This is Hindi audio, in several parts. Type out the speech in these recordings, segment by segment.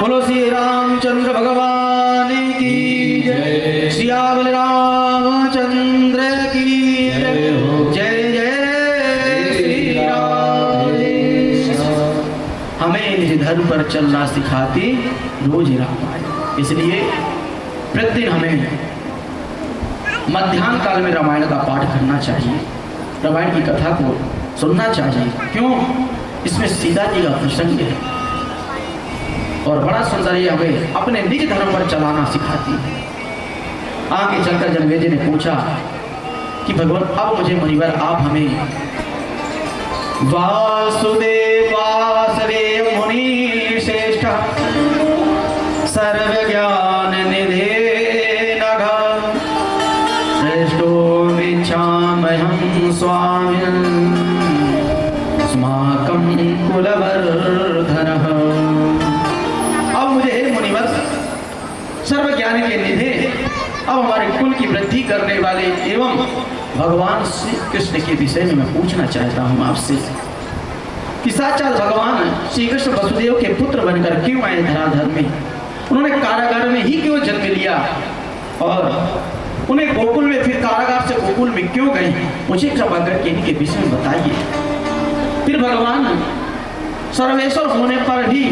बोलो श्री रामचंद्र भगवान की जय। श्यामल रामचंद्र की जय। जय जय श्री राम। हमें निज धर्म पर चलना सिखाती रोज रामायण। इसलिए प्रतिदिन हमें मध्याह्न काल में रामायण का पाठ करना चाहिए, रामायण की कथा को सुनना चाहिए। क्यों? इसमें सीता जी का प्रसंग है और बड़ा सुंदर ये हमें अपने निज धर्म पर चलाना सिखाती है। आगे चलकर जनमेजय ने पूछा कि भगवान अब मुझे मुनिवर आप हमें वासुदेव वासुदेव मुनि श्रेष्ठ सर्व ज्ञान निधे नघ श्रेष्ठो विच्छामहं स्वामिन् अस्माकं कुलवर्धनः। अब मुझे मुनिवर सर्व ज्ञान के निधे, अब हमारे कुल की वृद्धि करने वाले एवं भगवान श्री कृष्ण के विषय में मैं पूछना चाहता हूँ आपसे कि साक्षात भगवान श्री कृष्ण वसुदेव के पुत्र बनकर क्यों आए धराधर में? उन्होंने कारागार में ही क्यों जन्म लिया और उन्हें गोकुल में फिर कारागार से गोकुल में क्यों गए? मुझे कृपा करके इनके विषय में बताइए। फिर भगवान सर्वेश्वर होने पर भी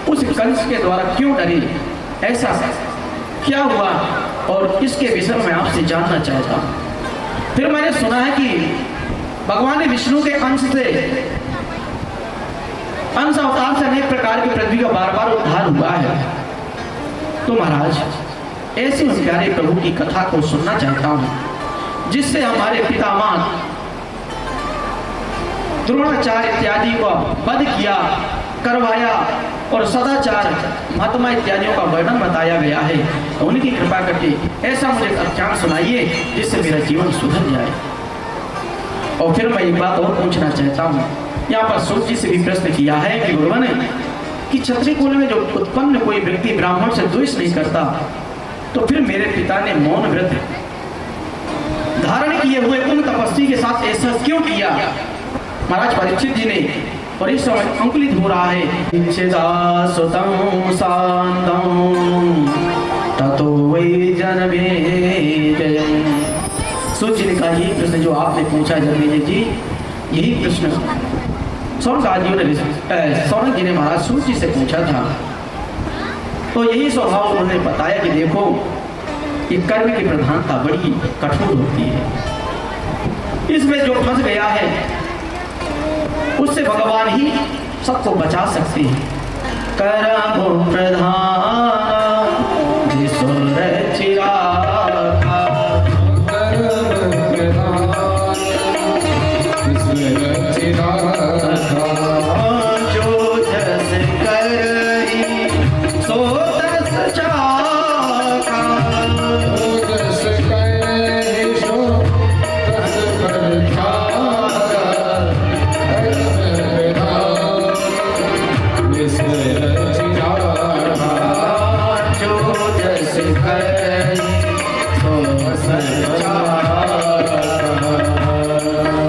उस कंस के द्वारा क्यों डरे? ऐसा क्या हुआ? और इसके विषय में आपसे जानना चाहता हूँ। फिर मैंने सुना है कि भगवान विष्णु के अंश अवतार से अनेक प्रकार की पृथ्वी का बार बार उद्धार हुआ है। तो महाराज ऐसे उस प्यारे प्रभु की कथा को सुनना चाहता हूँ जिससे हमारे पितामह द्रोणाचार्य इत्यादि को वध किया, करवाया और सदाचार महात्मा इत्यादियों का वर्णन बताया गया है। तो उनकी कृपा करके ऐसा मुझे आख्यान सुनाइए जिससे मेरा जीवन सुधर जाए। और फिर मैं एक बात और पूछना चाहता हूँ। यहाँ पर सूत जी से भी प्रश्न किया है कि भगवान कि क्षत्रिय कुल में जो उत्पन्न कोई व्यक्ति ब्राह्मण से द्वेष नहीं करता, तो फिर मेरे पिता ने मौन व्रत धारण किए हुए उन तपस्वी के साथ ऐसा क्यों किया? महाराज परीक्षित जी ने, और इस समय अंकुलित हो रहा है, ततो वै जनमेजय। सूत जी ने कहा यही प्रश्न जो आपने पूछा जनमेजय जी, यही प्रश्न सौनक जी ने महाराज सूत जी से पूछा था। तो यही स्वभाव उन्होंने बताया कि देखो ये कर्म की प्रधानता बड़ी कठोर होती है, इसमें जो फंस गया है उससे भगवान ही सबको बचा सकते हैं। कर्म प्रधान जिसुर चिरागा, जो जस करहि सो तस चाखा, जस करहि सो तस चाखा,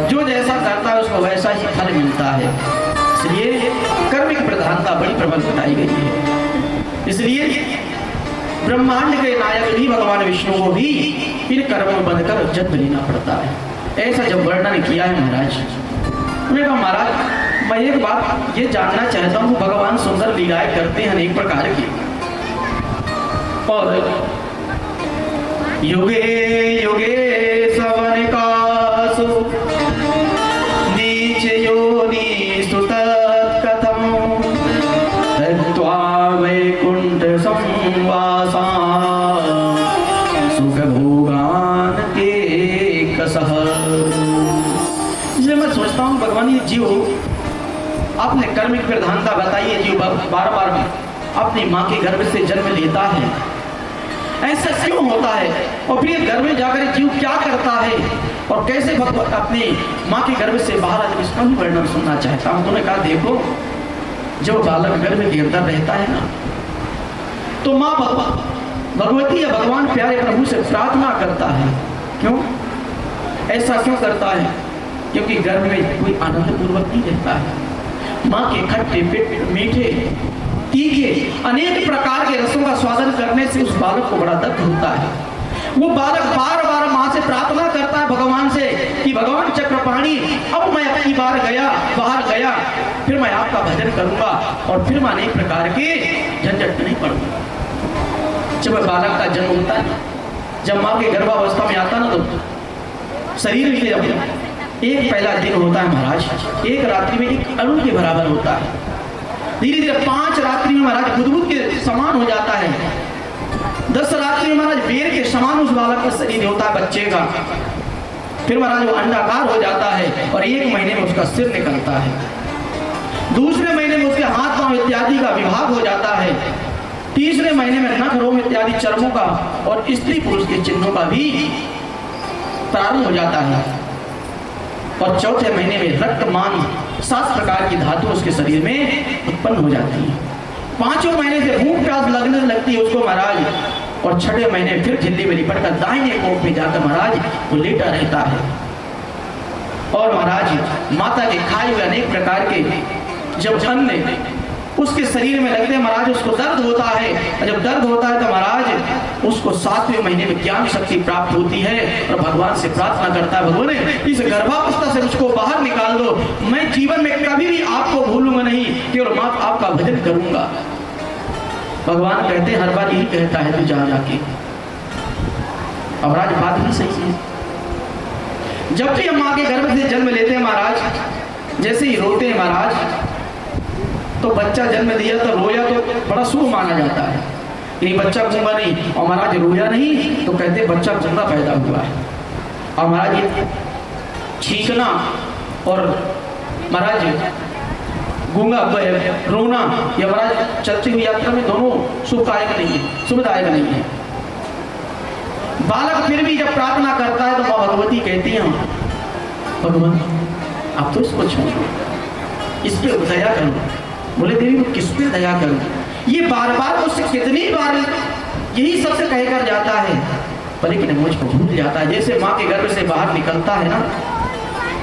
जो जैसा करता है उसको वैसा ही फल मिलता है। इसलिए कर्म की प्रधानता बड़ी प्रबल बताई गई है। इसलिए ब्रह्मांड के नायक भी भगवान विष्णु को भी इन कर्मों में बंधकर जन्म लेना पड़ता है। ऐसा जब वर्णन किया है महाराज, उन्होंने कहा महाराज मैं एक बात ये जानना चाहता हूँ, भगवान सुंदर लीलाएं करते हैं अनेक प्रकार की, और युगे युगे सवन कासु नीच योनि सुतत्कथम तत्वा वैकुंठ संवासा सुख भोगान के कसह। इसलिए मैं सोचता हूँ भगवान ये जीव आपने कर्म की प्रधानता बताई है, जीव बार बार अपनी माँ के गर्भ से जन्म लेता है ऐसा क्यों होता है, और फिर घर में जाकर जीव क्या करता है और कैसे भगवान अपनी माँ के गर्भ से बाहर आकर इसका भी वर्णन सुनना चाहता हूँ। उन्होंने कहा देखो, जब बालक गर्भ के अंदर रहता है ना, तो माँ भगवती या भगवान प्यारे प्रभु से प्रार्थना करता है। क्यों ऐसा क्यों करता है? क्योंकि गर्भ में कोई आनंद पूर्वक नहीं रहता है। माँ के खट्टे मीठे तीखे अनेक प्रकार के रसों का स्वादन करने से उस बालक को बड़ा दर्द होता है। वो बालक बार बार माँ से प्रार्थना करता है भगवान से कि भगवान चक्रपाणी, अब मैं अपनी बार बाहर गया, फिर मैं आपका भजन करूंगा और फिर मैं अनेक प्रकार के झंझट में नहीं पड़ूंगा। जब बालक का जन्म होता है, जब माँ के गर्भावस्था में आता ना, तो शरीर में जब एक पहला दिन होता है महाराज, एक रात्रि में एक अणु के बराबर होता है। धीरे धीरे 5 रात्रि में महाराज बुदबुद के समान हो जाता है। 10 रात्रि में महाराज बेर के समान उस बालक का शरीर होता है बच्चे का। फिर महाराज वो अंडाकार हो जाता है और 1 महीने में उसका सिर निकलता है। दूसरे महीने में उसके हाथ पांव इत्यादि का विभाग हो जाता है। तीसरे महीने में नख रोम इत्यादि चर्मों का और स्त्री पुरुष के चिन्हों का भी प्रारंभ हो जाता है। और चौथे महीने में रक्त मान 7 प्रकार की धातु उसके शरीर में उत्पन्न हो जाती है। 5वें महीने से भूख प्यास लगने लगती है उसको महाराज, और 6वें महीने फिर झिल्ली में लिपट कर दाहिने कोख में जाकर महाराज वो लेटा रहता है। और महाराज माता के खाए हुए अनेक प्रकार के जब अन्न उसके शरीर में लगते हैं महाराज, उसको दर्द होता है। और जब दर्द होता है तो महाराज उसको 7वें महीने में ज्ञान शक्ति प्राप्त होती है और भगवान से प्रार्थना करता है, भगवान इस गर्भावस्था से मुझको बाहर निकाल दो, मैं जीवन में कभी भी आपको भूलूंगा नहीं, केवल माँ आपका भजन करूंगा। भगवान कहते हैं हर बार यही कहता है तू जा जाके। अब राज बात ही सही है। जब भी हम माँ के गर्भ से जन्म लेते हैं महाराज, जैसे ही रोते हैं महाराज, तो बच्चा जन्म दिया तो रोया तो बड़ा शुभ माना जाता है, लेकिन बच्चा गूंगा नहीं, और महाराज रोया नहीं तो कहते बच्चा गूंगा पैदा हुआ है। और महाराज ये छींकना और महाराज गूंगा रोना या महाराज चलती हुई यात्रा में दोनों सुखदायक नहीं है, सुखदायक नहीं है। बालक फिर भी जब प्रार्थना करता है तो माँ भगवती कहती है भगवान आप तो इसको छोड़ो, इस पे दया करो। बोले देवी वो किस पे दया करूं? ये बार बार उससे कितनी बार यही सबसे कहकर जाता है, पर लेकिन मुझको भूल जाता है। जैसे माँ के गर्भ से बाहर निकलता है ना,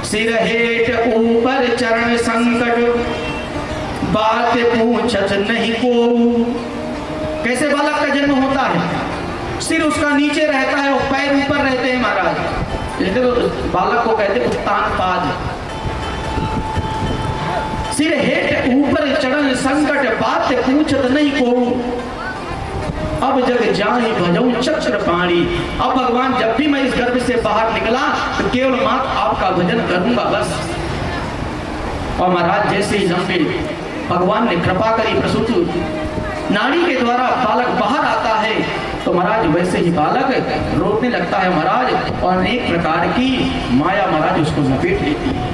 सिर हेठ ऊपर चरण संकट, बात पूछत नहीं को। कैसे बालक का जन्म होता है? सिर उसका नीचे रहता है और पैर ऊपर रहते हैं महाराज। जैसे तो बालक को कहते उत्तान पाद। सिर हेठ ऊपर चढ़न संकट, बात पूछत नहीं को। अब जग जाहि भजऊ चक्र पाणी। अब भगवान जब भी मैं इस गर्भ से बाहर निकला तो केवल मात्र आपका भजन करूंगा बस। और महाराज जैसे ही लंबे भगवान ने कृपा करी, प्रसूति नाड़ी के द्वारा बालक बाहर आता है, तो महाराज वैसे ही बालक रोने लगता है महाराज, और अनेक प्रकार की माया महाराज उसको लपेट लेती है।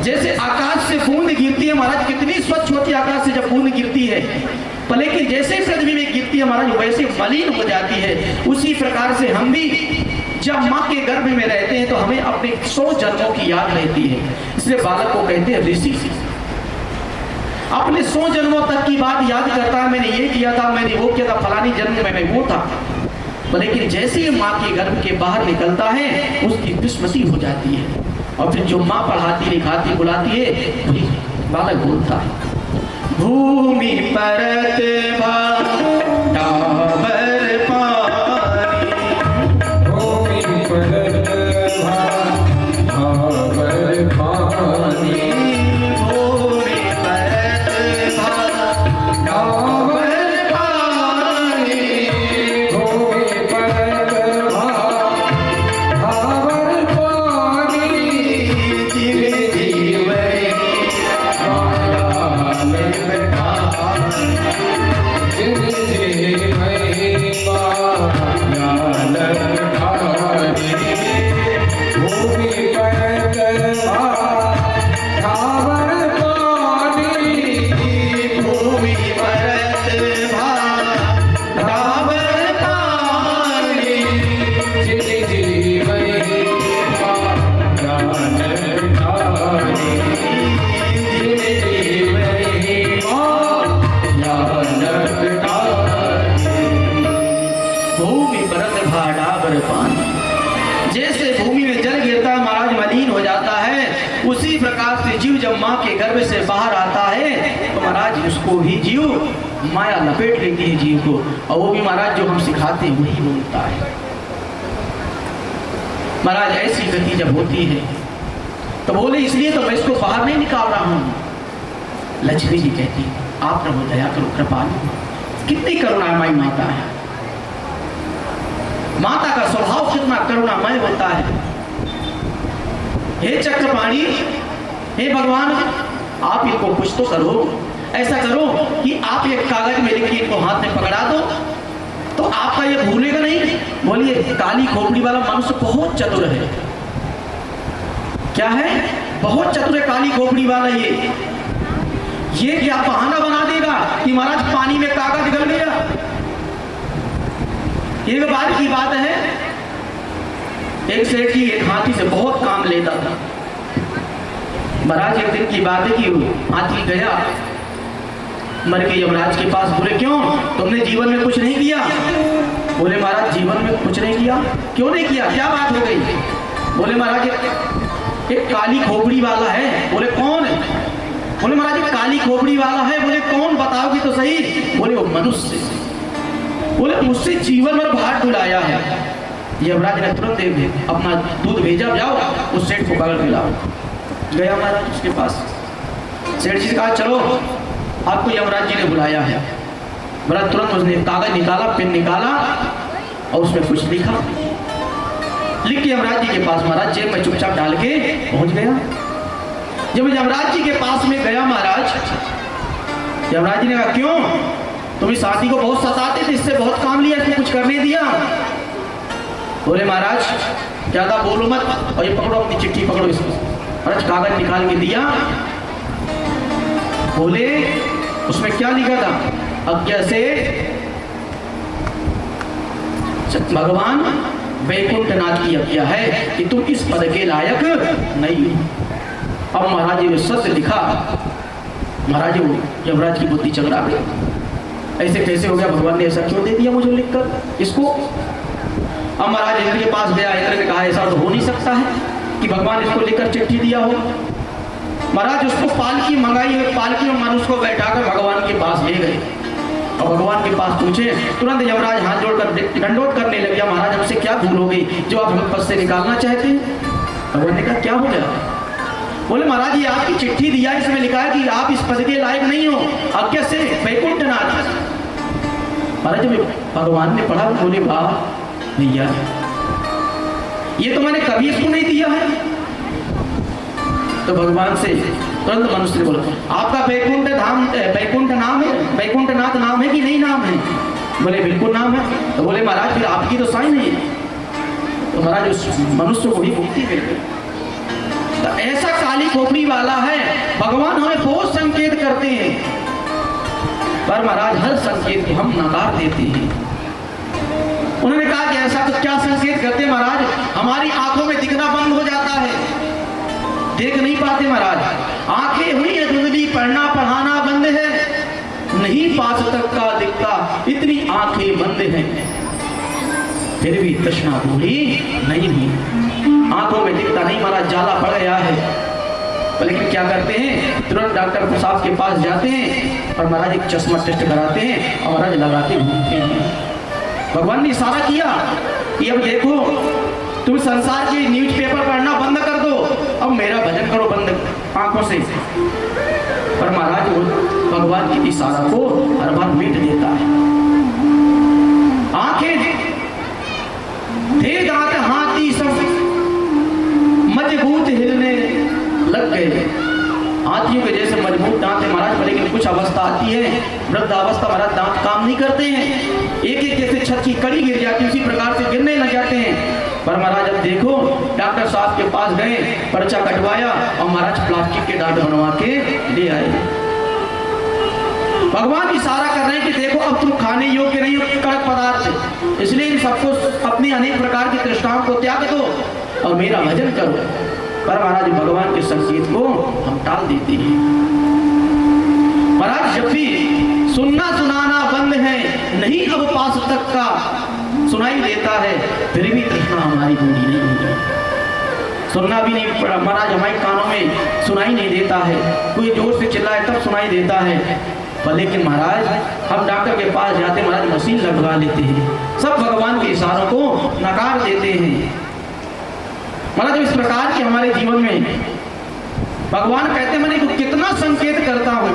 जैसे आकाश से बूंद गिरती है महाराज, कितनी स्वच्छ होती है आकाश से जब बूंद गिरती है, पर लेकिन जैसे पृथ्वी में गिरती है महाराज वैसे मलिन हो जाती है। उसी प्रकार से हम भी जब माँ के गर्भ में रहते हैं तो हमें अपने 100 जन्मों की याद रहती है। इसलिए बालक को कहते हैं ऋषि। अपने 100 जन्मों तक की बात याद करता है, मैंने ये किया था, मैंने वो किया था, फलानी जन्म में मैं वो था। लेकिन जैसे ही माँ के गर्भ के बाहर निकलता है उसकी विस्मृति हो जाती है, और फिर जो माँ पढ़ाती लिखाती बुलाती है वही बालक बोलता है। भूमि परत डाबर पानी, भूमि परत डाबर पानी, भूमि परत डाबर पानी, भूमि परत डाबर पानी, जीव जीव माया में जीव जैसे भूमि में जल गिरता है महाराज मलिन हो जाता है, उसी प्रकार से जीव जब माँ के गर्भ से बाहर आता है तो महाराज उसको भी जीव माया लपेट लेती है जीव को, और वो भी महाराज जो हम सिखाते हैं वही बोलता है। महाराज ऐसी गति जब होती है तो बोले इसलिए तो मैं इसको बाहर नहीं निकाल रहा हूँ। लक्ष्मी जी कहती आप प्रभु दया करो, कृपालु, कितनी करुणामयी माता है। माता का स्वभाव कितना करुणामय होता है। हे चक्रपाणी, हे भगवान, आप इनको कुछ तो करो, ऐसा करो कि आप एक कागज में लिख के इनको हाथ में पकड़ा दो तो आपका ये भूलेगा नहीं। बोलिए काली खोपड़ी वाला मनुष्य बहुत चतुर है। क्या है? बहुत चतुर है काली खोपड़ी वाला। ये क्या बहाना बना देगा कि महाराज पानी में कागज गल गया। ये बात की बात है, एक सेठ जी एक हाथी से बहुत काम लेता था। महाराज एक दिन की बात है कि हाथी गया मर के यमराज के पास। बोले क्यों, तुमने जीवन में कुछ नहीं किया? बोले महाराज जीवन में कुछ नहीं किया। क्यों नहीं किया, क्या बात हो गई? बोले महाराज एक काली खोपड़ी वाला है। बोले कौन है? बोले महाराज एक काली खोपड़ी वाला है। बोले कौन, बताओगी तो सही। बोले वो मनुष्य। बोले मुझसे जीवन भर भाट डुलाया है। यमराज ने तुरंत अपना दूध भेजा, जाओ उस सेठ को पकड़ के लाओ। गया महाराज उसके पास। सेठ जी ने कहा चलो आपको यमराज जी ने बुलाया है। महाराज तुरंत उसने कागज निकाला, पेन निकाला और उसमें कुछ लिखा। लिख के यमराज जी के पास महाराज जेब में चुपचाप डाल के पहुंच गया। जब यमराज जी के पास में गया महाराज, यमराज जी ने कहा क्यों, तुम इस हाथी को बहुत सताते थे, इससे बहुत काम लिया, इसको कुछ करने दिया? बोले महाराज ज्यादा बोलो मत, और ये पकड़ो अपनी चिट्ठी पकड़ो इसको। महाराज कागज निकाल के दिया। बोले उसमें क्या लिखा था? आज्ञा से भगवान वैकुंठनाथ की आज्ञा है कि तुम इस पद के लायक नहीं हो। अब महाराज ने सत्य लिखा। महाराज यमराज की बुद्धि चकरा गई। ऐसे कैसे हो गया, भगवान ने ऐसा क्यों दे दिया मुझे लिखकर इसको? अब महाराज इंद्र के पास गया। इंद्र ने कहा ऐसा तो हो नहीं सकता है कि भगवान इसको लेकर चिट्ठी दिया हो। महाराज उसको पालकी मंगाई है, पालकी में मनुष्य को बैठाकर भगवान के पास ले गए और भगवान के पास पूछे। तुरंत यमराज हाथ जोड़कर दंडोत करने लग गया। महाराज हमसे क्या भूल हो गई जो आप हमें पद से निकालना चाहते हैं? भगवान ने कहा क्या हो गया? बोले महाराज ये आपकी चिट्ठी दिया, इसमें लिखा है कि आप इस पद के लायक नहीं हो, आज्ञा से वैकुंठनाथ। महाराज जब भगवान ने पढ़ा बोले वाह भैया, ये तो मैंने कभी इसको नहीं दिया है। तो भगवान से तुरंत मनुष्य ने बोला आपका वैकुंठ धाम, वैकुंठ नाम है, वैकुंठनाथ नाम है कि नहीं नाम है? बोले बिल्कुल नाम है। तो बोले महाराज फिर आपकी तो साइन है। तो महाराज उस मनुष्य को ही मुक्ति मिल गई। तो ऐसा काली खोपड़ी वाला है। भगवान हमें बहुत संकेत करते हैं, पर महाराज हर संकेत को हम नकार देते हैं। उन्होंने कहा कि ऐसा तो क्या संकेत करते महाराज, हमारी आंखों में दिखना बंद हो जाता है, देख नहीं पाते महाराज। आंखें हुई है धुंधली, पढ़ना पढ़ाना बंद है, नहीं पास तक का दिखता, इतनी आंखें बंद हैं, फिर भी तृष्णा पूरी नहीं हुई। आंखों में दिखता नहीं महाराज, जाला पड़ गया है। लेकिन क्या करते हैं, तुरंत डॉक्टर साहब के पास जाते हैं और महाराज एक चश्मा टेस्ट कराते हैं और महाराज लगाते घूमते हैं। भगवान ने इशारा किया कि अब देखो तुम संसार के न्यूज़पेपर पढ़ना बंद कर दो, अब मेरा भजन करो बंद आंखों से। पर महाराज भगवान के इशारा को हर बार मिट देता है। आंखें थे दांत हाथी सब मजबूत हिलने लग गए। हाथियों के जैसे मजबूत दांत है महाराज, लेकिन कुछ अवस्था आती है, वृद्धावस्था महाराज दांत काम नहीं करते हैं, एक एक जैसे छत की कड़ी गिर जाती है उसी प्रकार से गिरने लग जाते हैं। पर महाराज अब देखो डॉक्टर साहब के पास गए, पर्चा कटवाया और महाराज प्लास्टिक के दांत बनवा के ले आए। भगवान इशारा कर रहे हैं कि देखो अब तुम खाने योग्य नहीं हो कड़क पदार्थ, इसलिए इन सबको अपनी अनेक प्रकार की तृष्णाओं को त्याग दो और मेरा भजन करो। पर महाराज भगवान के संकेत को हम टाल देते हैं। महाराज जब भी सुनना सुनाना बंद है, नहीं अब पास तक का सुनाई देता है, फिर भी तृष्णा हमारी पूरी नहीं होती। सुनना भी नहीं पड़ा महाराज, हमारे कानों में सुनाई नहीं देता है, कोई जोर से चिल्लाए तब सुनाई देता है। पर लेकिन महाराज हम डॉक्टर के पास जाते, महाराज मशीन लगवा लेते हैं, सब भगवान के इशारों को नकार देते हैं। महाराज इस प्रकार के हमारे जीवन में भगवान कहते मैंने को कितना संकेत करता हूं।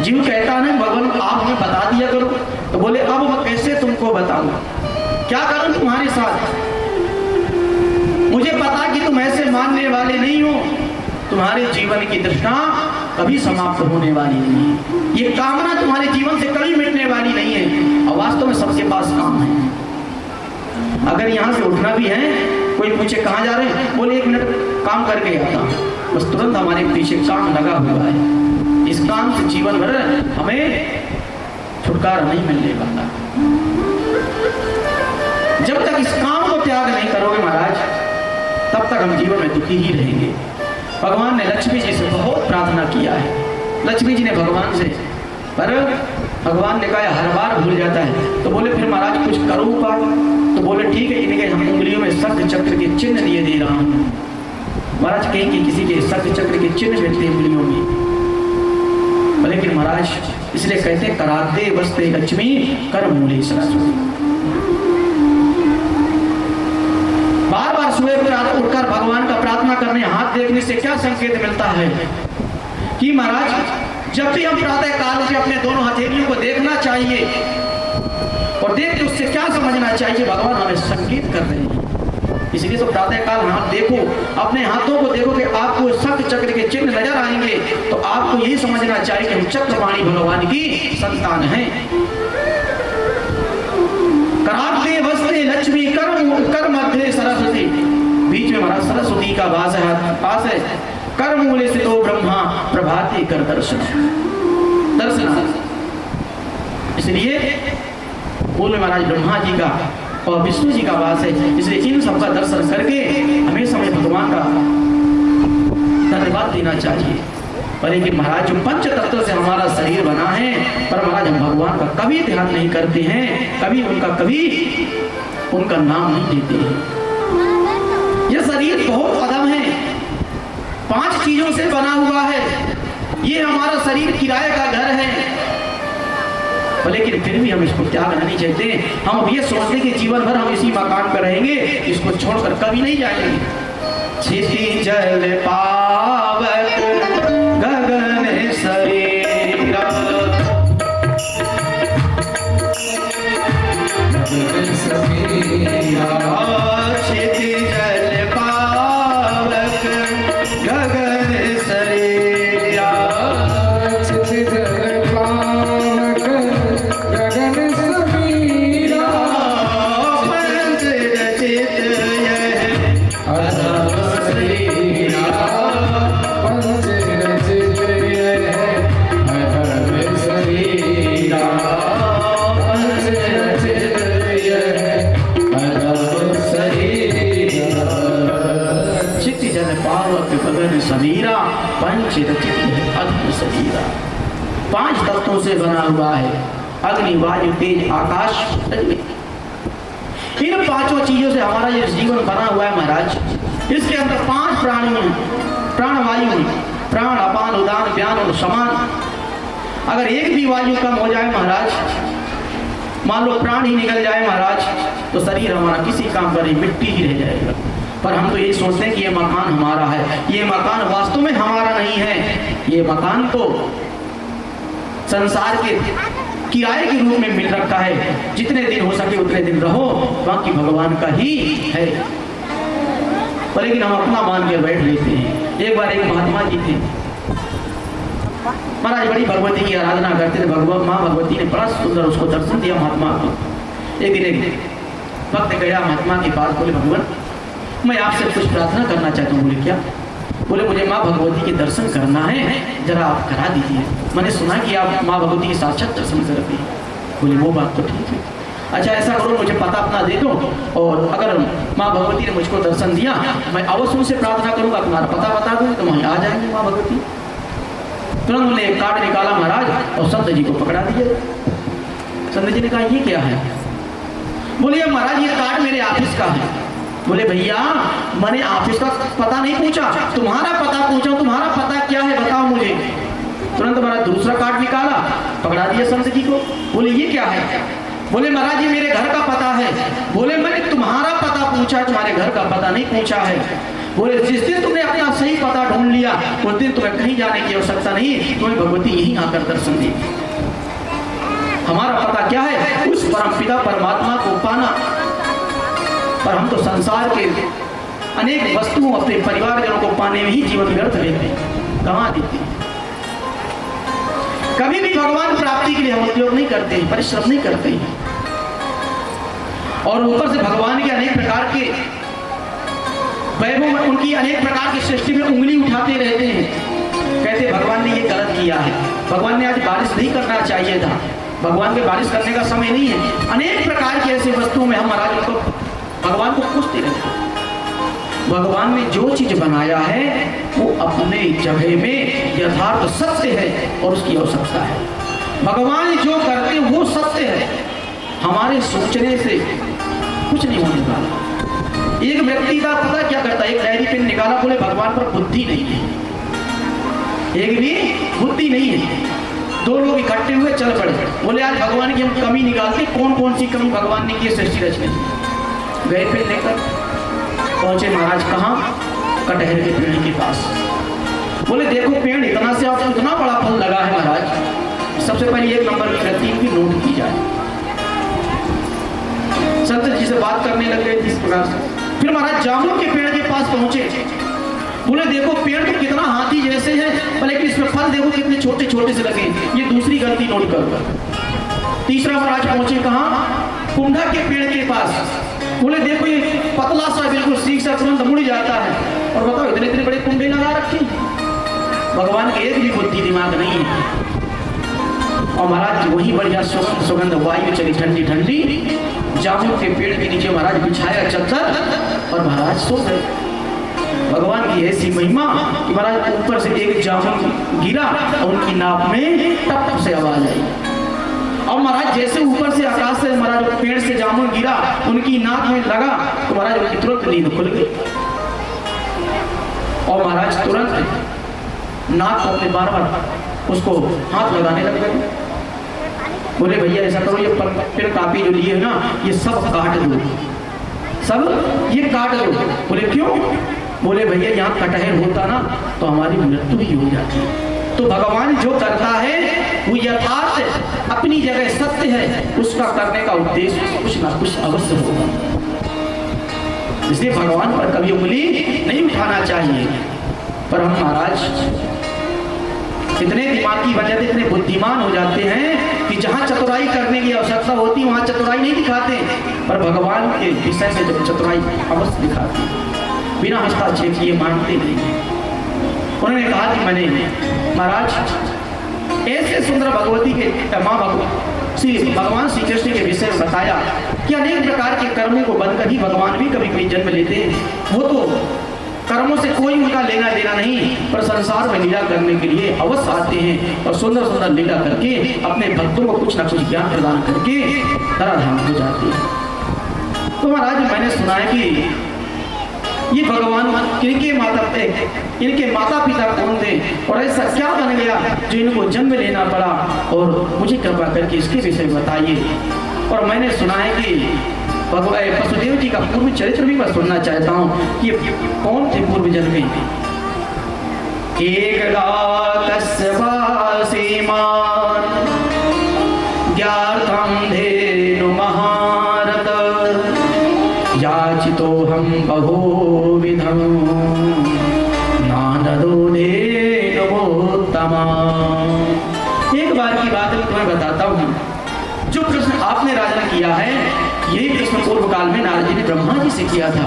जीव कहता है भगवान आप हमें बता दिया करो, तो बोले अब मैं कैसे तुमको बताऊं, क्या करूं तुम्हारे साथ, मुझे पता कि तुम ऐसे मानने वाले नहीं हो, तुम्हारे जीवन की तृष्णा कभी समाप्त होने वाली नहीं है, ये कामना तुम्हारे जीवन से कभी मिटने वाली नहीं है। और वास्तव में सबके पास काम है। अगर यहाँ से उठना भी है, कोई पूछे कहाँ जा रहे हैं, बोले 1 मिनट काम करके आता, बस तुरंत हमारे पीछे काम लगा हुआ है। इस काम से जीवन भर हमें छुटकारा नहीं मिलने वाला। जब तक इस काम को त्याग नहीं करोगे महाराज, तब तक हम जीवन में दुखी ही रहेंगे। भगवान ने लक्ष्मी जी से बहुत प्रार्थना किया है। लक्ष्मी जी ने भगवान से, पर भगवान ने कहा हर बार भूल जाता है, तो बोले फिर महाराज कुछ करो उपाय, तो बोले ठीक है, इनके हम उंगलियों में शंख चक्र के चिन्ह लिए दे रहा हूँ। महाराज कहीं कि किसी के शंख चक्र के चिन्ह मिलते उंगलियों में, लेकिन महाराज इसलिए कहते कराते बसते लक्ष्मी कर मूले सरस्वती। बार बार सुबह पर उठकर भगवान का प्रार्थना करने, हाथ देखने से क्या संकेत मिलता है कि महाराज जब भी हम प्रातः काल से अपने दोनों हथेलियों को देखना चाहिए, और देख के उससे क्या समझना चाहिए, भगवान हमें संकेत कर रहे हैं। इसलिए तो प्रातः काल हाथ देखो, अपने हाथों को देखो कि आपको शंख चक्र के चिन्ह नजर आएंगे, तो आपको यही समझना चाहिए कि हम चक्रपाणी भगवान की संतान हैं। कराते बसते लक्ष्मी कर मध्य सरस्वती, बीच में महाराज सरस्वती का वास है, पास है। कर मूले से तो ब्रह्मा प्रभाते कर दर्शन। इसलिए मूल में महाराज ब्रह्मा जी का और विष्णु जी का वास है, इसलिए इन सबका दर्शन करके हमेशा हमें भगवान का धन्यवाद देना चाहिए। पर लेकिन महाराज जो पंच तत्व से हमारा शरीर बना है, पर महाराज हम भगवान का कभी ध्यान नहीं करते हैं, कभी उनका नाम नहीं लेते हैं। यह शरीर बहुत अधम है, 5 चीजों से बना हुआ है। ये हमारा शरीर किराए का घर है, लेकिन फिर भी हम इसको त्यागना नहीं चाहते। हम अब ये सोचते कि जीवन भर हम इसी मकान पर रहेंगे, इसको छोड़कर कभी नहीं जाएंगे। क्षिति जल पावक गगन शरीरा, क्षिति जल पावक गगन शरीरा, क्षिति जल पावक गगन समीरा, पंच रचित यह अधम शरीरा, पंच रचित यह अधम शरीरा, पंच रचित यह अधम शरीरा। क्षिति जल पावक गगन शरीरा, पंच रचित यह अधम शरीरा। 5 तत्वों से बना हुआ है, अग्नि वायु तेज आकाश पृथ्वी। इन 5 चीजों से हमारा ये जीवन बना हुआ है महाराज। इसके अंदर 5 प्राणी हैं, प्राण वायु हैं, प्राण अपान उदान व्यान और समान। अगर एक भी वायु कम हो जाए महाराज, मान लो प्राण ही निकल जाए महाराज, तो शरीर हमारा किसी काम का नहीं, मिट्टी ही रह जाएगा। पर हम तो यही सोचते हैं कि ये मकान हमारा है। ये मकान वास्तव में हमारा नहीं है, ये मकान तो संसार के किराए के रूप में मिल रखा है। जितने दिन हो सके उतने दिन रहो, बाकी भगवान का ही है। पर लेकिन हम अपना मान के बैठ लेते हैं। एक बार एक महात्मा जी थे महाराज, बड़ी भगवती की आराधना करते थे। भगवान माँ भगवती ने बड़ा सुंदर उसको दर्शन दिया महात्मा को। एक दिन एक भक्त गया महात्मा के पास, बोले भगवान मैं आपसे कुछ प्रार्थना करना चाहता हूँ। बोले क्या? बोले मुझे माँ भगवती के दर्शन करना है, जरा आप करा दीजिए। मैंने सुना कि आप माँ भगवती के साक्षात दर्शन करते हैं। बोले वो बात तो ठीक है, अच्छा ऐसा करो मुझे पता अपना दे दो, और अगर माँ भगवती ने मुझको दर्शन दिया मैं अवश्य उनसे प्रार्थना करूँगा, तुम्हारा पता बता दूँगी तो वहीं आ जाएंगे माँ भगवती। तुरंत उन्होंने एक कार्ड निकाला महाराज और संत जी को पकड़ा दिया। संत जी ने कहा ये क्या है? बोले अब महाराज ये कार्ड मेरे ऑफिस का है। बोले भैया मैंने ऑफिस का पता नहीं पूछा, तुम्हारा पता पूछा, तुम्हारा पता क्या है बताओ मुझे। तुरंत महाराज दूसरा कार्ड निकाला, पकड़ा दिया संत जी को। बोले ये क्या है? बोले महाराज ये मेरे घर का पता है। बोले मैंने तुम्हारा पता पूछा, तुम्हारे घर का पता नहीं पूछा है। बोले जिस दिन तुमने अपना सही पता ढूंढ लिया उस दिन तुम्हें कहीं जाने की आवश्यकता नहीं, तुम्हें भगवती यहीं आकर दर्शन देगी। हमारा पता क्या है? उस परमपिता परमात्मा को पाना। पर हम तो संसार के अनेक वस्तुओं अपने परिवारजनों को पाने में ही जीवन व्यर्थ लेते हैं, गंवा देते हैं। कभी भी भगवान प्राप्ति के लिए हम उपयोग नहीं करते हैं, परिश्रम नहीं करते हैं। और ऊपर से भगवान के अनेक प्रकार के वैभव में उनकी अनेक प्रकार की सृष्टि में उंगली उठाते रहते हैं, कहते भगवान ने ये गलत किया है, भगवान ने आज बारिश नहीं करना चाहिए था, भगवान के बारिश करने का समय नहीं है। अनेक प्रकार की ऐसी वस्तुओं में हम महाराज उनको भगवान को पूछते रहते हैं। भगवान ने जो चीज बनाया है वो अपने जगह में यथार्थ सत्य है और उसकी आवश्यकता है। भगवान जो करते वो सत्य है, हमारे सोचने से कुछ नहीं होने वाला। एक व्यक्ति का पता क्या करता है, एक डायरी पेन निकाला, बोले भगवान पर बुद्धि नहीं है, एक भी बुद्धि नहीं है। दो लोग इकट्ठे हुए चल पड़े, बोले आज भगवान की हम कमी निकालते, कौन कौन सी कमी भगवान ने की सृष्टि रचने। गए पेन लेकर पहुंचे महाराज कहाँ? कटहल के पेड़ के पास। बोले देखो पेड़ इतना से आपको इतना बड़ा फल लगा है महाराज, सबसे पहले 1 नंबर की रत्ती की नोट की जाए। संत जी से बात करने लग गए इस प्रकार से। फिर महाराज जामुन के पेड़ के पास पहुंचे, बोले देखो पेड़ तो कितना हाथी जैसे है, पर लेकिन इसमें फल देखो कितने छोटे छोटे से लगे, ये दूसरी गलती नोट कर। तीसरा महाराज पहुंचे कहाँ? कुंडा के पेड़ के पास। बोले देखो ये पतला सा बिल्कुल सीख सा तुरंत मुड़ जाता है, और बताओ इतने इतने बड़े कुंडे लगा रखे। भगवान के एक भी बुद्धि दिमाग नहीं है। और महाराज वही बढ़िया सुगंध वायु चली ठंडी ठंडी, जामुन के पेड़ के नीचे महाराज बिछाया चद्दर और महाराज सो गए। भगवान की ऐसी महिमा कि महाराज ऊपर से एक जामुन गिरा और उनकी नाक में टप से आवाज आई। और महाराज जैसे ऊपर से आकाश से महाराज पेड़ से जामुन गिरा, उनकी नाक में लगा तो महाराज उनकी तुरंत नींद खुल गई। और महाराज तुरंत नाक को अपने बार बार उसको हाथ लगाने लग गए। बोले भैया ऐसा करो, ये पेन कापी जो लिए है ना ये सब काट दो, सब ये काट दो। बोले क्यों? बोले भैया यहाँ कटहल होता ना तो हमारी मृत्यु ही हो जाती। तो भगवान जो करता है वो यथार्थ अपनी जगह सत्य है, उसका करने का उद्देश्य कुछ ना कुछ अवश्य होगा। इसलिए भगवान पर कभी उंगली नहीं उठाना चाहिए। पर हम महाराज इतने दिमागी बन जाते, इतने बुद्धिमान हो जाते हैं कि जहाँ चतुराई करने की आवश्यकता होती वहाँ चतुराई नहीं दिखाते, पर भगवान के विषय से जब चतुराई अवश्य दिखाते, बिना हस्ताक्षेप किए मानते नहीं। उन्होंने कहा कि मैंने महाराज ऐसे सुंदर भगवती के माँ भगवान श्री कृष्ण के विषय में बताया कि अनेक प्रकार के कर्मों को बनकर ही भगवान भी कभी कभी जन्म लेते हैं। वो तो कर्मों से कोई उनका लेना देना नहीं, पर संसार में लीला करने के लिए अवश्य आते हैं और सुंदर सुंदर लीला करके अपने भक्तों को कुछ ना कुछ ज्ञान प्रदान करके धराधाम हो जाते हैं। तो महाराज मैंने सुना है कि ये भगवान इनके माता पिता कौन थे और ऐसा क्या बन गया जो इनको जन्म लेना पड़ा, और मुझे कृपा करके इसके विषय बताइए। और मैंने सुना है कि भगवान वसुदेव जी का पूर्व चरित्र भी मैं सुनना चाहता हूँ कि कौन थे पूर्व जन्मे। याचितो हम बहुविधं नानदो धेनुमोत्तमा। एक बार की बात मैं तुम्हें बताता हूँ। जो प्रश्न आपने राजन किया है यही प्रश्न पूर्व काल में नारद जी ने ब्रह्मा जी से किया था।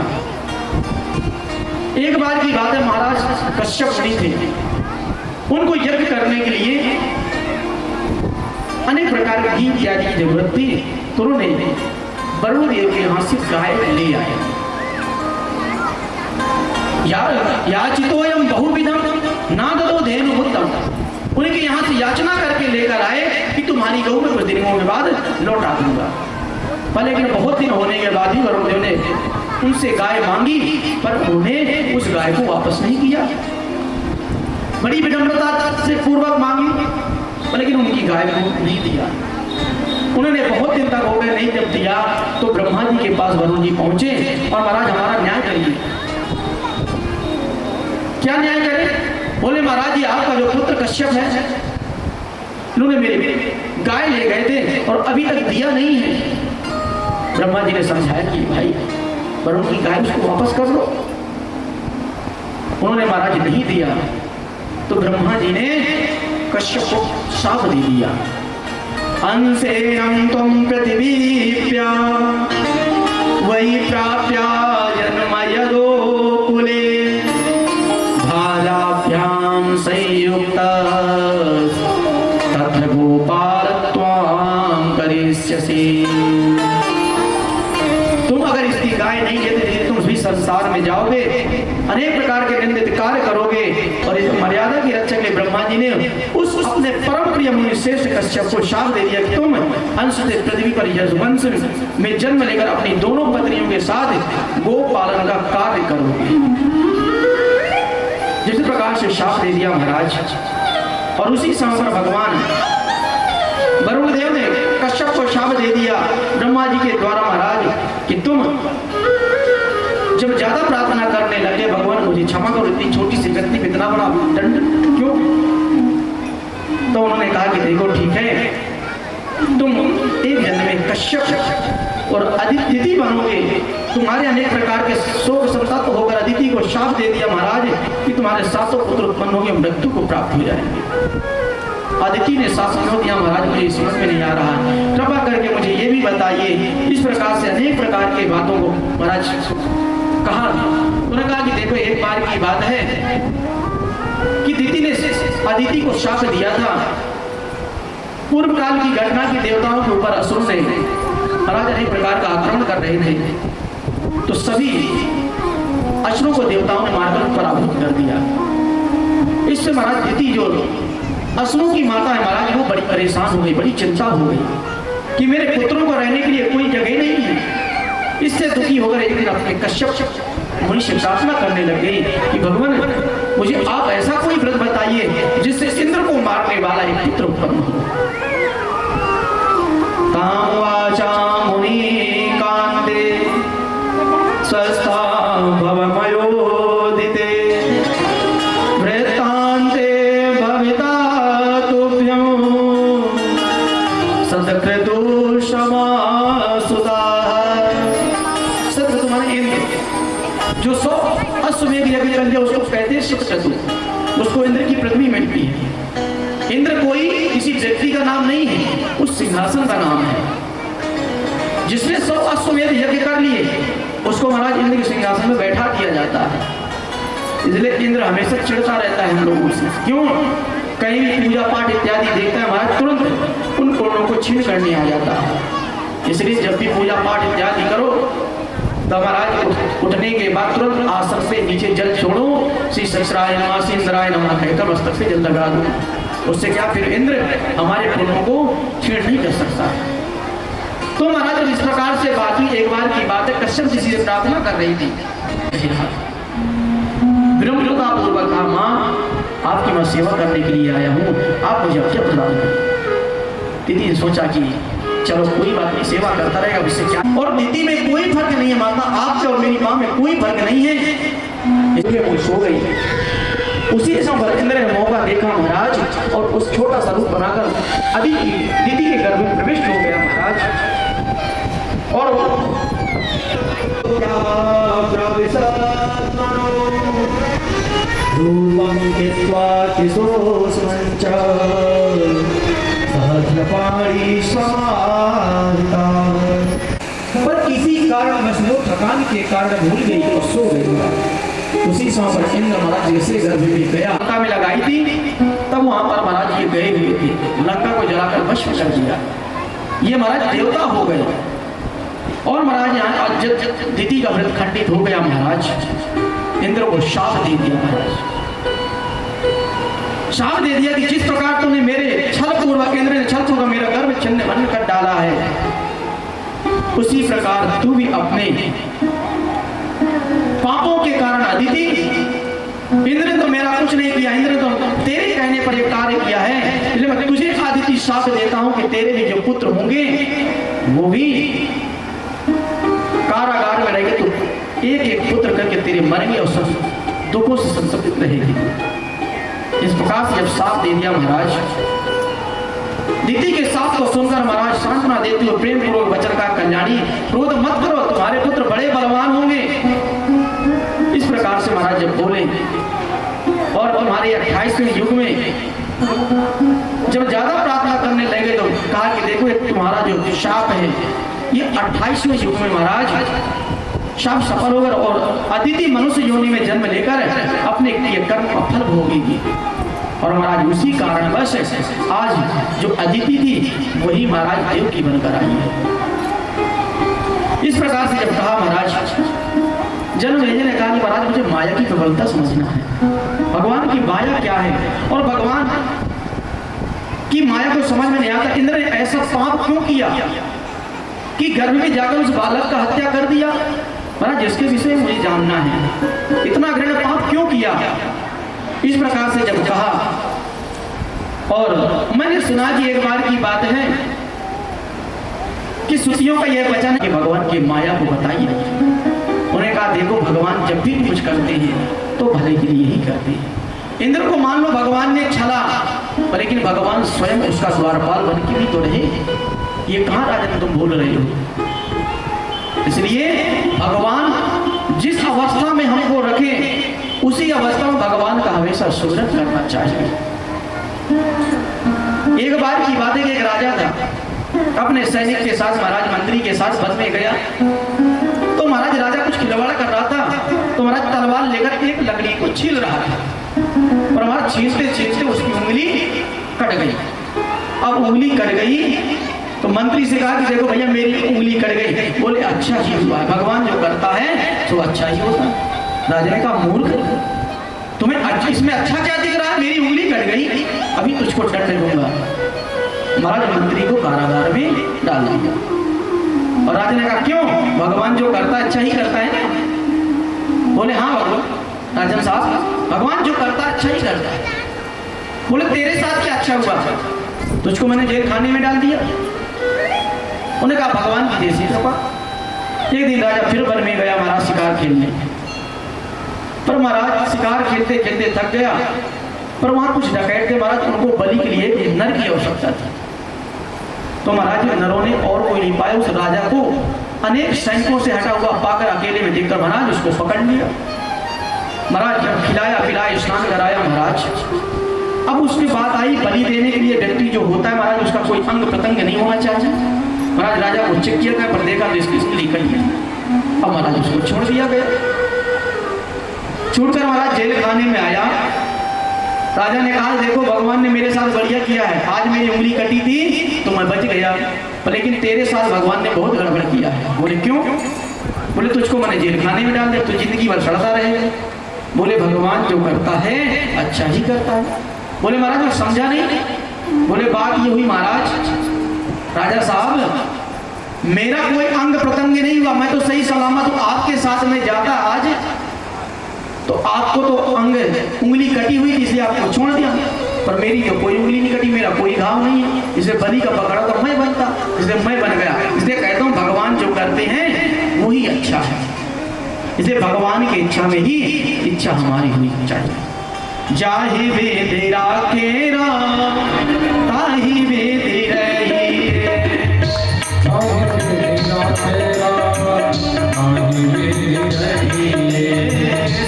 एक बार की बात है, महाराज कश्यप मुनि थे, उनको यज्ञ करने के लिए अनेक प्रकार के घी इत्यादि की जरूरत थी, तो उन्होंने वरुण देव के यहाँ से गाय ले आए। याचितोयम बहुविधम नाददो धेनुमुत्तम, उनके यहाँ से याचना करके लेकर आए कि तुम्हारी गऊ में कुछ दिनों के बाद लौटा दूंगा। पर लेकिन बहुत दिन होने के बाद ही वरुण देव ने उनसे गाय मांगी, पर उन्होंने उस गाय को वापस नहीं किया। बड़ी विनम्रता से पूर्वक मांगी, लेकिन उनकी गाय को नहीं दिया। उन्होंने बहुत दिन तक हो गए नहीं, जब दिया तो ब्रह्मा जी के पास वरुण जी पहुंचे और महाराज हमारा न्याय करिए। क्या न्याय करें? बोले महाराज जी आपका जो पुत्र कश्यप है, उन्होंने मेरे गाय ले गए थे और अभी तक दिया नहीं है। ब्रह्मा जी ने समझाया कि भाई वरुण की गाय उसको वापस कर लो। उन्होंने महाराज नहीं दिया तो ब्रह्मा जी ने कश्यप को शाप दे दिया। अंसेनं त्वं प्रतिवीप्या वै प्राप्या जन्मयदो कुले भालाभ्यां संयुक्ता तत्र गोपाल त्वां करिष्यसि। तुम अगर इसकी गाय नहीं लेते तुम भी संसार में जाओगे, अनेक प्रकार के निंदित कार्य करोगे। और इस मर्यादा की रक्षक ने ब्रह्मा जी ने उस अपने परम प्रिय मुनि श्रेष्ठ कश्यप को शाप दे दिया कि तुम अंश से पृथ्वी पर यशवंश में जन्म लेकर अपनी दोनों पत्नियों के साथ गो पालन का कार्य करोगे। जिस प्रकार से शाप दे दिया महाराज, और उसी समय पर भगवान वरुण देव ने कश्यप को शाप दे दिया ब्रह्मा जी के द्वारा महाराज कि तुम जब ज्यादा प्रार्थना करने लगे, भगवान मुझे क्षमा करो, इतनी छोटी सी व्यक्ति में इतना बड़ा दंड क्यों? तो उन्होंने कहा कि देखो ठीक है, तुम एक जन्म में कश्यप और अदिति बनोगे। तुम्हारे अनेक प्रकार के शोक संतप्त होकर अदिति को शाप दे दिया महाराज कि तुम्हारे सातों पुत्र उत्पन्न होंगे, मृत्यु को प्राप्त हो जाएंगे। अदिति ने साफ समझ दिया महाराज मुझे समझ में नहीं आ रहा, कृपा करके मुझे ये भी बताइए। इस प्रकार से अनेक प्रकार की बातों को महाराज कहा। उन्होंने कहा कि देखो एक बार की बात है कि दिति ने अदिति को शाप दिया था। पूर्व काल की घटना की देवताओं के ऊपर असुर ने महाराज अनेक प्रकार का आक्रमण कर रहे थे, तो सभी असुरों को देवताओं ने मारकर पराभूत कर दिया। इससे महाराज दिति जो असुरों की माता है महाराज, वो बड़ी परेशान हो गई, बड़ी चिंता हो गई कि मेरे पुत्रों को रहने के लिए कोई जगह नहीं है। इससे दुखी होकर एक दिन अपने कश्यप मुनि से प्रार्थना करने लग गई कि भगवान मुझे आप ऐसा कोई व्रत बताइए जिससे इंद्र को मारने वाला एक पुत्र उत्पन्न हो। तां वाचा मुनि कांते स्वस्था भवमयोदिते वृत्तान्ते भविता तुभ्यं सदकृतो क्षमासुता। जो 100 अश्वमेध यज्ञ कर लिया उसको कहते हैं शिक्षतु, उसको इंद्र की पृथ्वी मिलती है। इंद्र कोई किसी व्यक्ति का नाम नहीं है, उस सिंहासन का नाम है। जिसने 100 अश्वमेध यज्ञ कर लिए उसको महाराज इंद्र के सिंहासन में बैठा दिया जाता है। इसलिए इंद्र हमेशा चिढ़ता रहता है हम लोगों से। क्यों? कहीं भी पूजा पाठ इत्यादि देखता है महाराज तुरंत उन कोणों को छीन करने आ जाता है। इसलिए जब भी पूजा पाठ इत्यादि करो तो महाराज उठने के बाद तुरंत आसन से नीचे जल छोड़ो, श्री सहस्राय नमः श्री इंद्राय नमः कहकर मस्तक से जल लगा दो। उससे क्या फिर इंद्र हमारे पुण्यों को छीड़ नहीं कर सकता। तो महाराज इस प्रकार से बाकी एक बार की बात है, कश्यप जी से प्रार्थना कर रही थी, विनम्रता पूर्वक कहा माँ आपकी मैं सेवा करने के लिए आया हूँ, आप मुझे अब क्या प्रदान करें। दीदी ने सोचा कि चलो कोई बात नहीं, सेवा करता रहेगा उससे क्या। और नीति में कोई फर्क नहीं है माता, आपके और मेरी माँ में कोई फर्क नहीं है। इसलिए वो सो गई। उसी समय इंद्र ने मौका देखा महाराज और उस छोटा सा रूप बनाकर अदिति के गर्भ में प्रविष्ट हो गया महाराज। और रूपम कृत्वा किशोस्मञ्च सहस्रपाणी समाहिता। पर किसी कारणवश वो थकान के कारण भूल गई और सो गई। उसी समय पर इंद्र महाराज जैसे गर्भ में गया, लंका में लगाई थी, तब वहां पर महाराज ये गए हुए थे, लंका को जलाकर भस्म कर दिया। ये महाराज देवता हो गए। और महाराज यहाँ दिति का व्रत खंडित हो गया। महाराज इंद्र को शाप दे दिया। महाराज शाप दे दिया कि जिस प्रकार तुमने मेरे छल पूर्वक, इंद्र ने छल पूर्वक मेरा गर्भ छिन्न भन्न कर डाला है, उसी प्रकार तू भी अपने पापों के कारण अदिति, इंद्र ने तो मेरा कुछ नहीं किया, इंद्र ने तो तेरे कहने पर एक कार्य किया है, इसलिए मैं तुझे अदिति शाप देता हूं कि तेरे भी जो पुत्र होंगे वो भी कारागार में रहेंगे, तो एक एक पुत्र करके तेरे मरेंगे और सब दुखों से संतप्त रहेगी। इस प्रकार से जब साप दे दिया महाराज, दीति के साप को सुनकर महाराज सांत्वना देते हुए प्रेम पूर्वक वचन का, कल्याणी क्रोध मत करो, तुम्हारे पुत्र बड़े बलवान होंगे। इस प्रकार से महाराज जब बोले, और तुम्हारे 28वें युग में जब ज्यादा प्रार्थना करने लगे तो कहा कि देखो तुम्हारा जो शाप है ये 28वें युग में महाराज शाप सफल होकर और अदिति मनुष्य योनि में जन्म लेकर अपने किए कर्म का फल भोगेगी। और महाराज उसी कारण बस आज जो अदिति थी वही महाराज देव की बनकर आई है। इस प्रकार से जब कहा महाराज, जन्मेजय ने कहा कि महाराज मुझे माया की प्रबलता समझना है, भगवान की माया क्या है और भगवान की माया को समझ में नहीं आता। इंद्र ने ऐसा पाप क्यों किया कि गर्भ में जाकर उस बालक का हत्या कर दिया? महाराज इसके विषय में मुझे जानना है, इतना घृण पाप क्यों किया? इस प्रकार से जब कहा, और मैंने सुना कि एक बार की बात है कि श्रुतियों का यह वचन है कि भगवान की माया को बताइए। उन्होंने कहा देखो भगवान जब भी कुछ करते हैं तो भले के लिए ही करते हैं। इंद्र को मान लो भगवान ने छला, पर लेकिन भगवान स्वयं उसका द्वारपाल बन के भी तो रहे। ये कहां राजन तुम बोल रहे हो? इसलिए भगवान जिस अवस्था में हमको रखे उसी अवस्था में भगवान का हमेशा सुमिरन करना चाहिए। एक बार की बात है कि एक राजा था, अपने सैनिक के साथ महाराज मंत्री के साथ वन में गया, तो महाराज राजा कुछ खिलवाड़ कर रहा था, तो महाराज तलवार लेकर एक लकड़ी को छील रहा था, पर महाराज छीलते छीलते उसकी उंगली कट गई। अब उंगली कट गई तो मंत्री से कहा कि देखो भैया मेरी उंगली कट गई। बोले अच्छा ही हुआ, भगवान जो करता है तो अच्छा ही होता है। राजा ने कहा मूर्ख, तुम्हें अच्छा इसमें अच्छा क्या दिख रहा है? मेरी उंगली कट गई, अभी तुझको दंड दूंगा। महाराज मंत्री को कारागार में डाल दिया। और राजा ने कहा क्यों? भगवान जो करता है अच्छा ही करता है ना? बोले हाँ भगवान राजन साहब, भगवान जो करता है अच्छा ही करता है। बोले तेरे साथ क्या अच्छा हुआ? तुझको मैंने जेल खाने में डाल दिया। उन्होंने कहा भगवान की देसी कृपा। एक दिन राजा फिर वन में गया महाराज शिकार खेलने, पर महाराज शिकार खेलते खेलते थक गया, पर वहां कुछ डकैत थे महाराज, उनको बलि के लिए एक नर की आवश्यकता थी। तो महाराज नरों ने और कोई नहीं पाया, उस राजा को अनेक सैनिकों से हटा हुआ पाकर अकेले में देखकर महाराज उसको पकड़ लिया। महाराज जब खिलाया पिलाया स्नान कराया महाराज, अब उसकी बात आई बलि देने के लिए व्यक्ति जो होता है महाराज उसका कोई अंग प्रत्यंग नहीं होना चाहिए। महाराज राजा को चेक किया गया, पर देखा तो इसकी उंगली कट गई। अब महाराज उसको छोड़ दिया गया। छूटकर महाराज जेल खाने में आया। राजा ने कहा देखो भगवान ने मेरे साथ बढ़िया किया है, आज मेरी उंगली कटी थी तो मैं बच गया, पर लेकिन तेरे साथ भगवान ने बहुत गड़बड़ किया है। बोले क्यों? बोले तुझको मैंने जेल खाने में डाल दिया, तो जिंदगी भर सड़ता रहेगा। बोले भगवान जो करता है अच्छा ही करता है। बोले महाराज मैं समझा नहीं। बोले बात ये हुई महाराज, राजा साहब मेरा कोई अंग प्रत्यंग नहीं हुआ, मैं तो सही सलामत हूं, आपके साथ में जाता आज तो आपको तो अंग उंगली कटी हुई इसलिए आपको छोड़ दिया, पर मेरी तो कोई उंगली नहीं कटी, मेरा कोई घाव नहीं है, इसलिए बलि का पकड़ा तो मैं बनता, इसलिए मैं बन गया। इसलिए कहता हूँ भगवान जो करते हैं वही अच्छा है, इसलिए भगवान की इच्छा में ही इच्छा हमारी होनी चाहिए। जाहि वेद राखे राम ताहि वेद रही,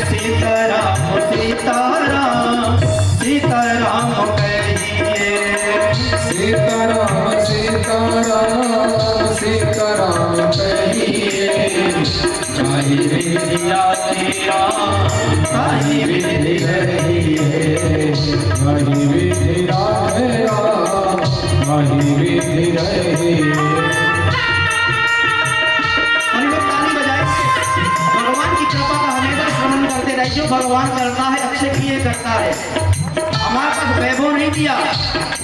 सीताराम सीताराम सीताराम कहिए, सीताराम सीताराम सीताराम कहिए, जाहि वेद राखे राम ताहि वेद रहिए, जाहि वेद राखे राम ताहि वेद रहिए। भगवान की कृपा का हमेशा स्मरण करते रहे, जो भगवान करता है अच्छे के लिए करता है। हमारे पास वैभव नहीं दिया,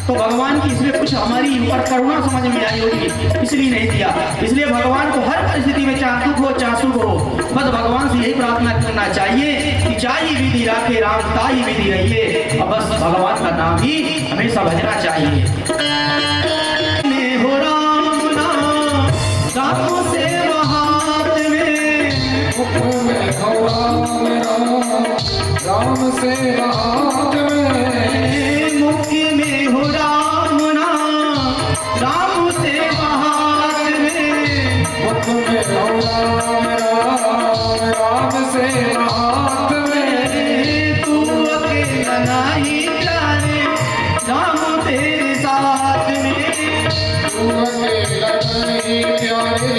तो भगवान की इसमें कुछ हमारी ऊपर करुणा समझ में आई होगी, इसलिए नहीं दिया। इसलिए भगवान को हर परिस्थिति में चाहे दुख हो चाहे सुख हो, बस भगवान से यही प्रार्थना करना चाहिए कि चाहे विधि राखे राम ताई विधि रहिए, और बस भगवान का नाम ही हमेशा भजना चाहिए। हो राम नाम रामों से हाथ में, मुख में हो राम राम राम से हाथ में, मुख में हो राम नाम राम से हाथ में, मुख में हो राम राम राम से हाथ में, तू अकेला नहीं प्यारे राम तेरे साथ में, तू अकेला नहीं प्यारे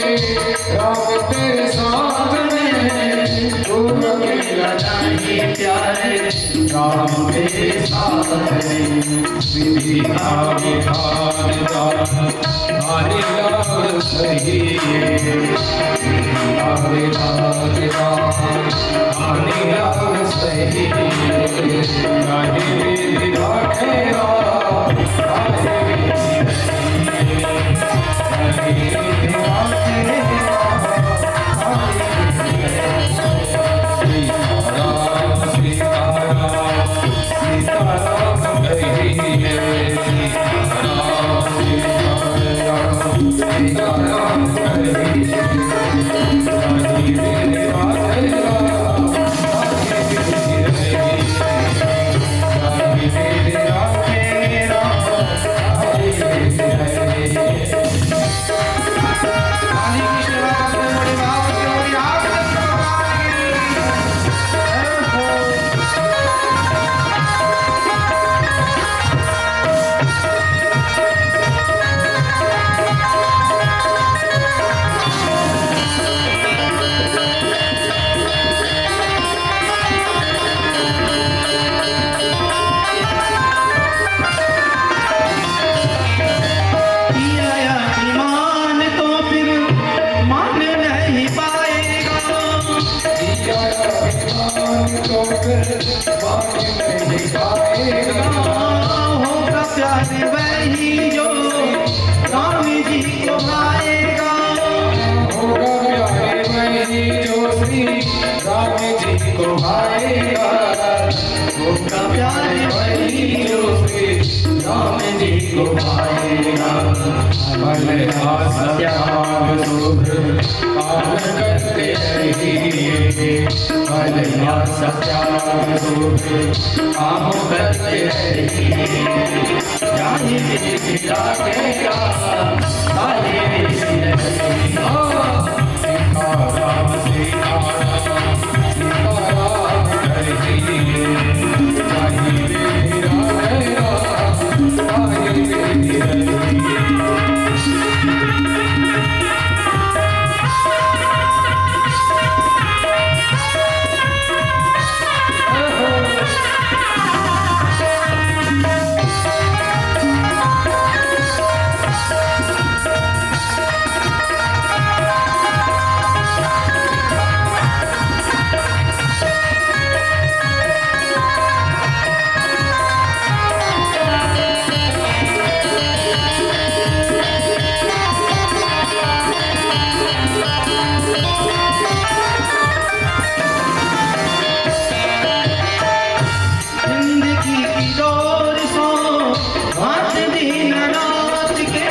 राम तेरे साथ में, तू अकेला नहीं प्यारे राम तेरे साथ में, विधि का विधान हरि लाल सही, हरि लाल सही, हरि विधि राखे राम, हरि विधि राखे राम, सीताराम सीताराम कहिए, राम सीताराम सीताराम कहिए, हरि विधि राखे राम, हरि विधि रहिए, हरि विधि राखे राम, हरि विधि रहिए। काली की सेवा करते बड़े भाव से बड़ी आप होगा प्यारे वही जो राम जी को भाएगा, होगा प्यारे वही जो श्री राम जी को भाएगा, होगा प्यारे वही जो श्री राम जी को भाएगा, भले सत्याग शुभ काम करते रहिए, भले सत्याग शुभ काम करते रहिए, चाहे विधि राखे राम, ताहि विधि रहिए। सीताराम सीताराम सीताराम कहिए, ताहि विधि राखे राम, ताहि विधि रहिए। दीनानाथ के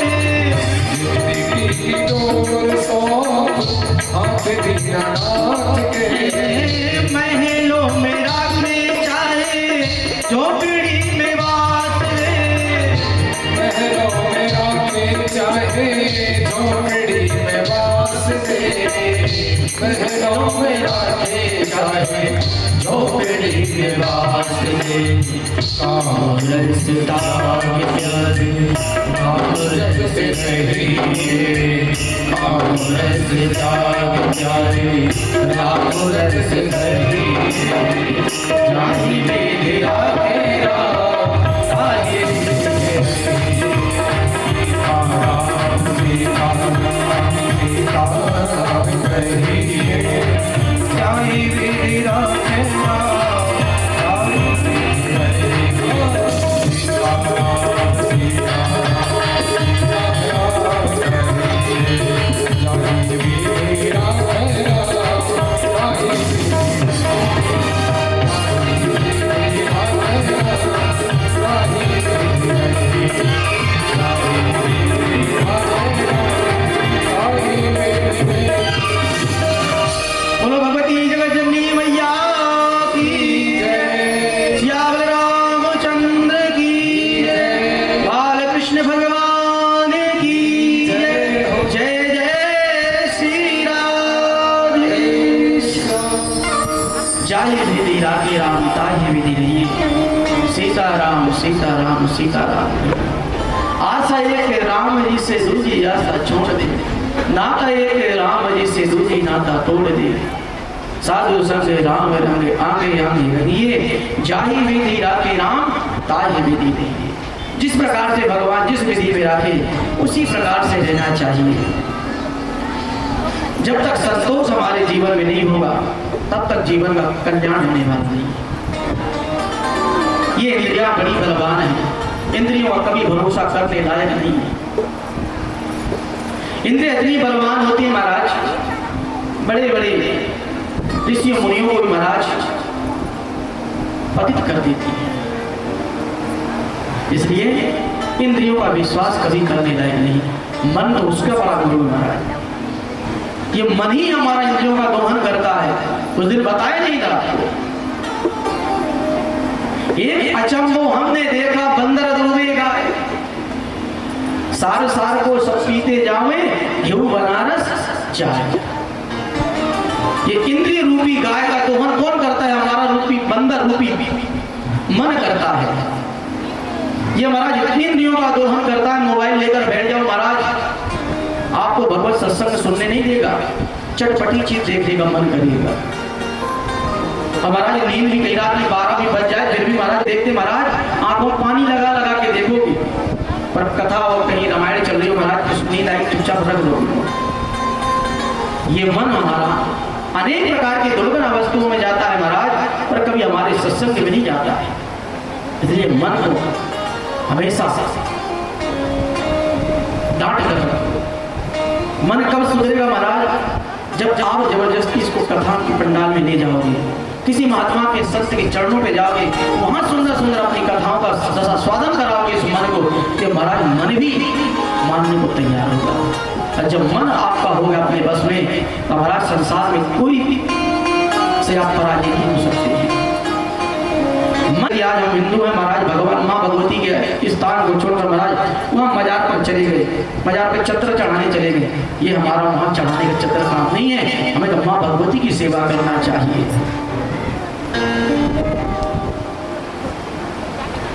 महलों में रखने चाहे झोपड़ी में बात रे, महलों में रखने चाहे झोपड़ी में वास दे, महलों में रखने चाहे झोपड़ी में बात रे। काम रसता के प्यारे काम रस नहीं, काम रसता के प्यारे राम रस नहीं, जाहि विधि राखे राम ताहि विधि रहिए। राम सीताराम कहिए, जाहि विधि राखे राम ताहि विधि रहिए। सीताराम जाहि विधि राखे राम ताहि विधि रहिए। सीताराम सीताराम सीताराम। आशा एक राम जी से दूजी आशा छोड़ दे, नाता एक राम जी से दूजी नाता तोड़ दे। साधु संग राम रंग आगे आगे रहिए, जाहि विधि राखे राम ताहि विधि रहिए। जिस प्रकार से भगवान जिस विधि में राखे उसी प्रकार से रहना चाहिए। जब तक संतोष हमारे जीवन में नहीं होगा तब तक जीवन का कल्याण होने वाला नहीं। ये इंद्रियां बड़ी बलवान है, इंद्रियों का कभी भरोसा करने लायक नहीं है। इंद्रिय इतनी बलवान होती है महाराज, बड़े बड़े ऋषियों मुनियों को भी महाराज पतित कर देती है। इसलिए इंद्रियों का विश्वास कभी करने लायक नहीं। मन तो उसका बड़ा गुरु महाराज, ये मन ही हमारा इंद्रियों का दोहन करता है। उस दिन बताया नहीं था, एक अचंभो हमने देखा बंदर डूबे गाय, सार सार को सब पीते जावे घिऊ बनारस चाय। ये इंद्रिय रूपी गाय का दोहन कौन करता है? हमारा रूपी बंदर रूपी मन करता है। ये महाराज इतनी इंद्रियों का दोहन करता है, मोबाइल लेकर बैठ जाओ महाराज, आपको भगवत सत्संग सुनने नहीं देगा, चटपटी चीज देखेगा, मन करिएगा। हमारा नींद भी कई रात में 12 भी बज जाए फिर भी महाराज देखते महाराज आंखों में पानी लगा लगा के देखोगे, पर कथा और कहीं रामायण चल रही हो महाराज कुछ नींद आई चुपचाप रख दो। ये मन हमारा अनेक प्रकार की दुर्गुण वस्तुओं में जाता है महाराज, पर कभी हमारे सत्संग में नहीं जाता है। इसलिए मन को हमेशा डांट कर रखो। मन कब सुधरेगा महाराज? जब आप जबरदस्ती इसको कथा की पंडाल में ले जाओगे, किसी महात्मा के संत के चरणों पे जाओगे, वहां सुंदर सुंदर अपनी कथाओं का स्वादन कराओगे इस मन को, कि महाराज मन भी मानने को तैयार होगा। और जब मन आपका होगा अपने बस में, तो महाराज संसार में कोई से आप पराजय नहीं हो सकते हैं। आज हम हिंदू हैं महाराज, भगवान माँ भगवती के स्थान को छोड़कर महाराज वहाँ मजार पर चले गए, मजार पर चत्र चढ़ाने चले गए। ये हमारा वहाँ चढ़ाने का चत्र काम नहीं है, हमें तो माँ भगवती की सेवा करना चाहिए।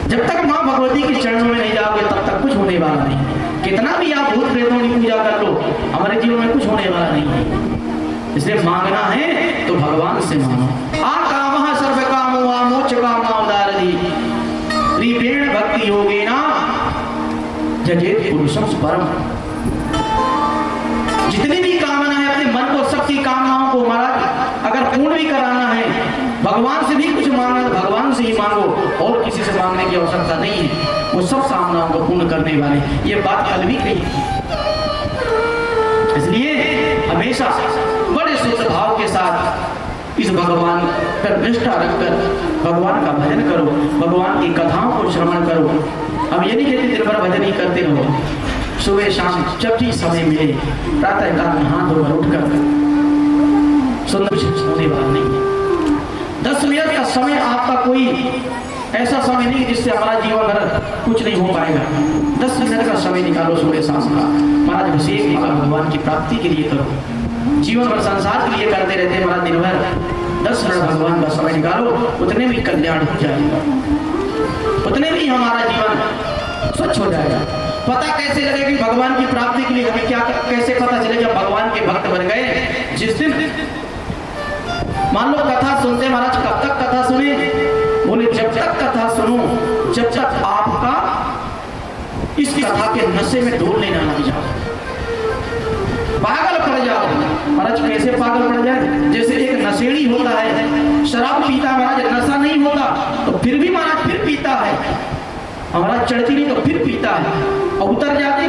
जब तक माँ भगवती के चरणों में नहीं जाओगे तब तक कुछ होने वाला नहीं। कितना भी आप भूत प्रेतों की पूजा कर लो, हमारे जीवन में कुछ होने वाला नहीं है। इसलिए मांगना है तो भगवान से मांगो। आ कामः सर्व कामो वा मोक्ष कामः उदारति त्रिपेण भक्ति योगेना जजेत पुरुषं परम। जितनी भी कामना है अपने मन को, सबकी कामनाओं को महाराज अगर पूर्ण भी कराना है, भगवान से भी कुछ मांगना है भगवान से ही मांगो, और किसी से मांगने की आवश्यकता नहीं है। वो सब कामनाओं को पूर्ण करने वाले, ये बात कल भी कही। इसलिए हमेशा बड़े शुद्ध भाव के साथ इस भगवान पर निष्ठा रखकर भगवान का भजन करो, भगवान की कथाओं को श्रवण करो। अब ये नहीं कहते दिन भर भजन ही करते रहो, सुबह शाम जब भी समय मिले प्रातः काल में हाथ धोकर उठकर सुंदर होने वाला नहीं है। 10 मिनट का समय आपका कोई ऐसा समय नहीं जिससे हमारा जीवन भर कुछ नहीं हो पाएगा। 10 मिनट का समय निकालो सुबह शाम का, महाराज विशेष भगवान की प्राप्ति के लिए करो। जीवन भर संसार के लिए करते रहते हैं महाराज, दिन भर 10 मिनट भगवान का समय निकालो, उतने भी कल्याण हो जाएगा, उतने भी हमारा जीवन स्वच्छ हो जाएगा। पता कैसे लगेगा कि भगवान की प्राप्ति के लिए हमें क्या, कैसे पता चलेगा भगवान के भक्त बन गए? जिस दिन मान लो कथा सुनते महाराज, कब तक कथा सुने? बोले जब तक कथा सुनो जब तक आपका इस कथा के नशे में डोलने ना लग जाओ, पागल पड़ जाओ। महाराज कैसे पागल पड़ जाए? जैसे एक नशेड़ी होता है, शराब पीता महाराज, नशा नहीं होता तो फिर भी महाराज फिर पीता है, हमारा चढ़ती नहीं तो फिर पीता है, और उतर जाते